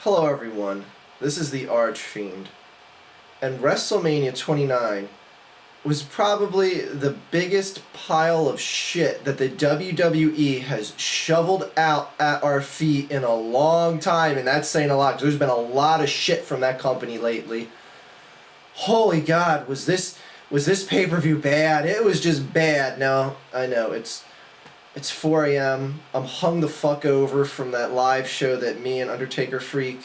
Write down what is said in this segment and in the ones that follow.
Hello everyone, this is the Archfiend, and Wrestlemania 29 was probably the biggest pile of shit that the WWE has shoveled out at our feet in a long time, and that's saying a lot, because there's been a lot of shit from that company lately. Holy God, was this pay-per-view bad? It was just bad. No, I know, it's 4 a.m. I'm hung the fuck over from that live show that me and Undertaker Freak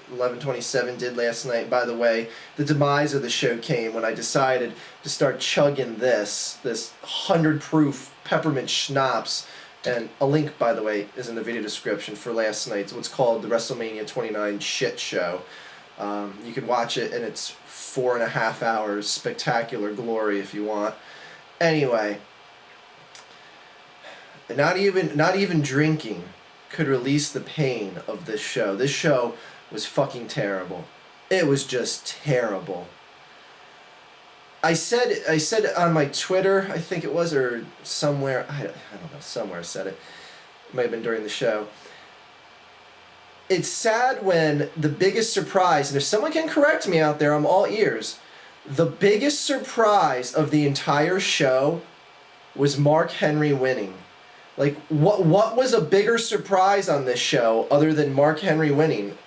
1127 did last night. By the way, the demise of the show came when I decided to start chugging this 100 proof peppermint schnapps. And a link, by the way, is in the video description for last night's what's called the WrestleMania 29 shit show. You can watch it in its 4.5 hours spectacular glory if you want. Anyway, not even drinking could release the pain of this show. This show was fucking terrible. It was just terrible. I said on my Twitter, I think it was, or somewhere, I don't know, somewhere I said it. It might have been during the show. It's sad when the biggest surprise, and if someone can correct me out there, I'm all ears. The biggest surprise of the entire show was Mark Henry winning. Like, what was a bigger surprise on this show other than Mark Henry winning?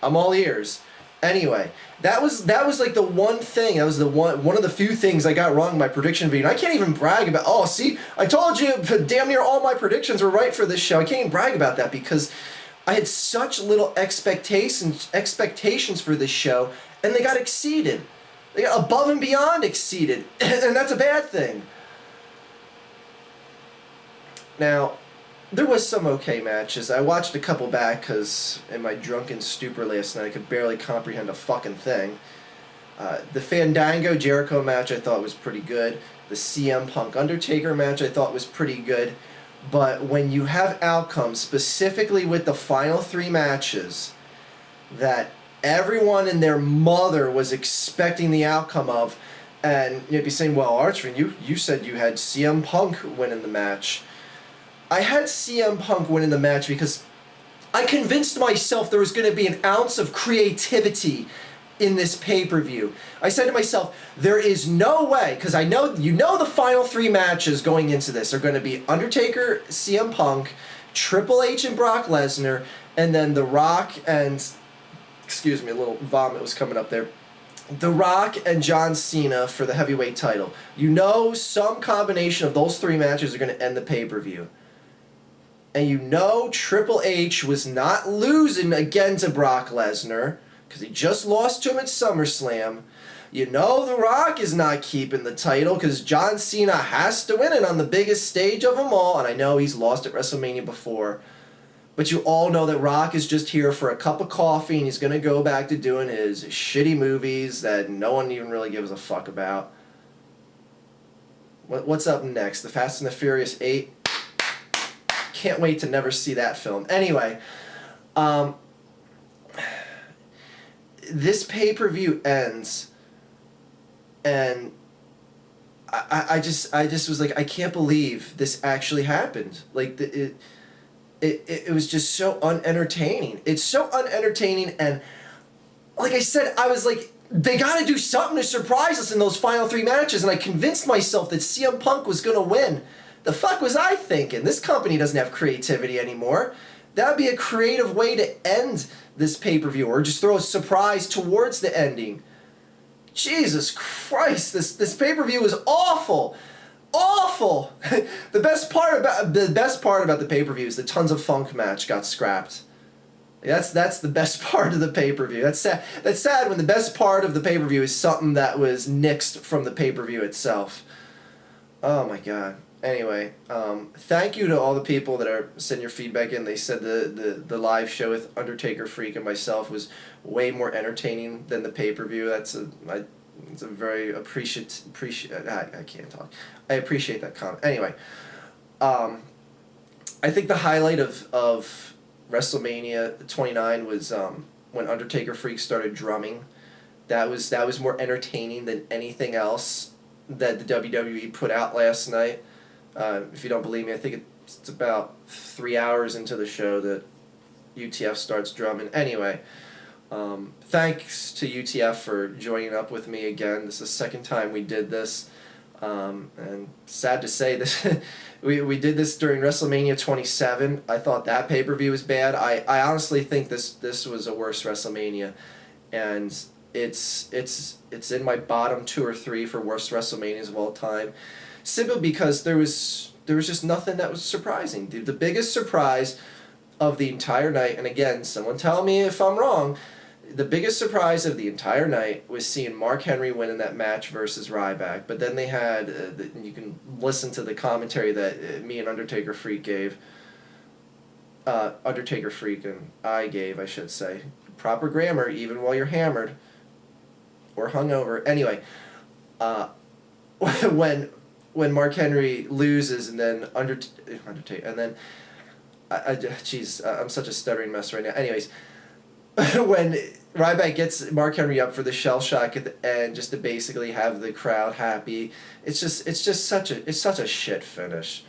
I'm all ears. Anyway, that was like the one thing. That was the one of the few things I got wrong in my prediction video. And I can't even brag about. Oh, see, I told you, damn near all my predictions were right for this show. I can't even brag about that because I had such little expectations for this show, and they got exceeded. They got above and beyond exceeded, and that's a bad thing. Now, there was some okay matches. I watched a couple back because in my drunken stupor last night I could barely comprehend a fucking thing. The Fandango Jericho match I thought was pretty good. The CM Punk Undertaker match I thought was pretty good. But when you have outcomes, specifically with the final 3 matches, that everyone and their mother was expecting the outcome of, and you'd be saying, well, Archfiend, you said you had CM Punk winning the match. I had CM Punk winning the match because I convinced myself there was going to be an ounce of creativity in this pay-per-view. I said to myself, there is no way, because I know, the final 3 matches going into this are going to be Undertaker, CM Punk, Triple H and Brock Lesnar, and then The Rock and, excuse me, a little vomit was coming up there. The Rock and John Cena for the heavyweight title. You know some combination of those 3 matches are going to end the pay-per-view. And you know Triple H was not losing again to Brock Lesnar because he just lost to him at SummerSlam. You know The Rock is not keeping the title because John Cena has to win it on the biggest stage of them all. And I know he's lost at WrestleMania before. But you all know that Rock is just here for a cup of coffee and he's going to go back to doing his shitty movies that no one even really gives a fuck about. What's up next? The Fast and the Furious 8? Can't wait to never see that film. Anyway, this pay-per-view ends, and I just was like, I can't believe this actually happened. Like it was just so unentertaining. It's so unentertaining, and like I said, I was like, they got to do something to surprise us in those final 3 matches, and I convinced myself that CM Punk was going to win. The fuck was I thinking? This company doesn't have creativity anymore. That would be a creative way to end this pay-per-view, or just throw a surprise towards the ending. Jesus Christ, this pay-per-view was awful. Awful! The best part about the pay-per-view is the Tons of Funk match got scrapped. That's the best part of the pay-per-view. That's sad. That's sad when the best part of the pay-per-view is something that was nixed from the pay-per-view itself. Oh my God. Anyway, thank you to all the people that are sending your feedback in. They said the live show with Undertaker Freak and myself was way more entertaining than the pay-per-view. It's a very I can't talk. I appreciate that comment. Anyway, I think the highlight of WrestleMania 29 was when Undertaker Freak started drumming. That was more entertaining than anything else that the WWE put out last night. If you don't believe me, I think it's about 3 hours into the show that UTF starts drumming. Anyway, thanks to UTF for joining up with me again. This is the second time we did this. And sad to say, this we did this during Wrestlemania 27. I thought that pay-per-view was bad. I honestly think this was a worse Wrestlemania, and it's in my bottom 2 or 3 for worst WrestleManias of all time, simply because there was just nothing that was surprising. The biggest surprise of the entire night, and again, someone tell me if I'm wrong, the biggest surprise of the entire night was seeing Mark Henry win in that match versus Ryback. But then they had, you can listen to the commentary that me and Undertaker Freak gave. Undertaker Freak and I gave, I should say. Proper grammar, even while you're hammered or hungover. Anyway, when Mark Henry loses and then Undertaker, and then, I'm such a stuttering mess right now. Anyways, when Ryback gets Mark Henry up for the shell shock at the end, just to basically have the crowd happy, it's just such a shit finish.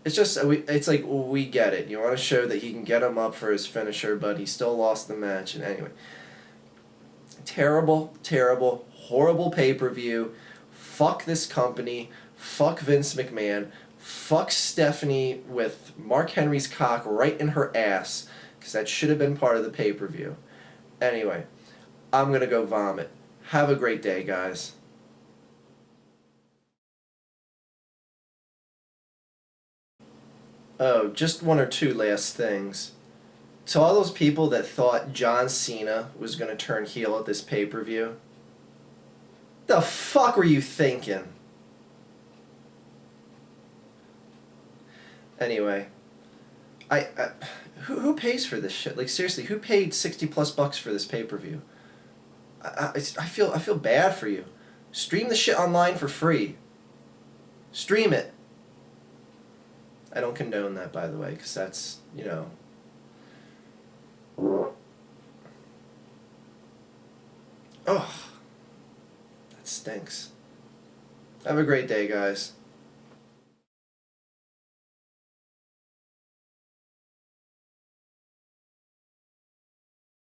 It's like, we get it. You want to show that he can get him up for his finisher, but he still lost the match. And anyway, terrible, horrible pay-per-view. Fuck this company. Fuck Vince McMahon. Fuck Stephanie with Mark Henry's cock right in her ass, because that should have been part of the pay-per-view. Anyway, I'm going to go vomit. Have a great day, guys. Oh, just 1 or 2 last things. To all those people that thought John Cena was going to turn heel at this pay-per-view, the fuck were you thinking? Anyway, who pays for this shit? Like, seriously, who paid $60+ for this pay-per-view? I feel bad for you. Stream the shit online for free. Stream it. I don't condone that, by the way, because that's, Oh, that stinks. Have a great day, guys.